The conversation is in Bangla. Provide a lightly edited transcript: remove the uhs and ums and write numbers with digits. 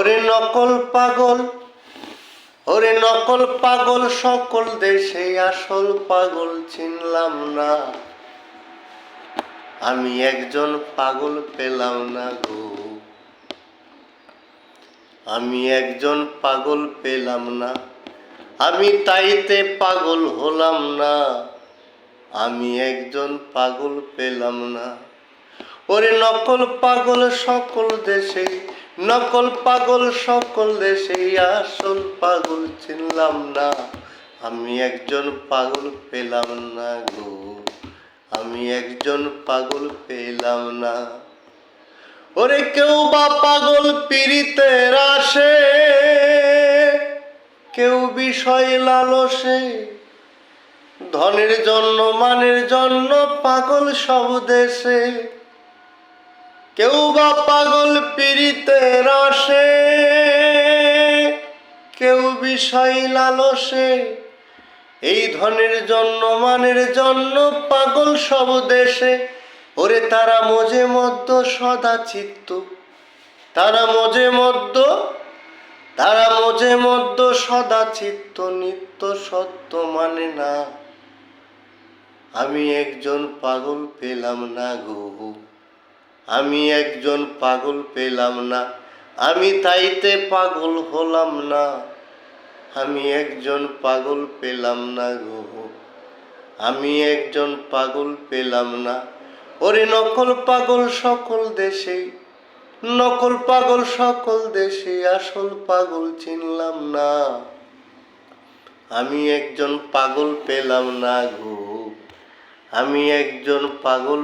ওরে নকল পাগল, ওরে নকল পাগল, সকল দেশে আসল পাগল চিনলাম না। আমি একজন পাগল পেলাম না গো, আমি একজন পাগল পেলাম না। আমি তাইতে পাগল হলাম না, আমি একজন পাগল পেলাম না। ওরে নকল পাগল সকল দেশে, নকল পাগল সকল দেশে আসল পাগল চিনলাম না। আমি একজন পাগল পেলাম না গো, আমি একজন পাগল পেলাম না। ওরে কেউ বা পাগল পীড়িতের আসে, কেউ বিষয় লালসে, ধনের জন্য মানের জন্য পাগল সব দেশে। কেউ বা পাগল পীড়িতের আসে, কেউ বিষয় লালসে, এই ধনের জন্য মানের জন্য পাগল সব দেশে। ওরে তারা মজে মধ্য সদা চিত্ত, তারা মজে মধ্য, তারা মজে মধ্য সদা চিত্ত, নিত্য সত্য মানে না। আমি একজন পাগল পেলাম না গো, আমি একজন পাগল পেলাম না। আমি তাইতে পাগল হলাম না, আমি একজন পাগল পেলাম না গো, আমি একজন পাগল পেলাম না। ওরে নকল পাগল সকল দেশে, নকল পাগল সকল দেশে আসল পাগল চিনলাম না। আমি একজন পাগল পেলাম না গো, আমি একজন পাগল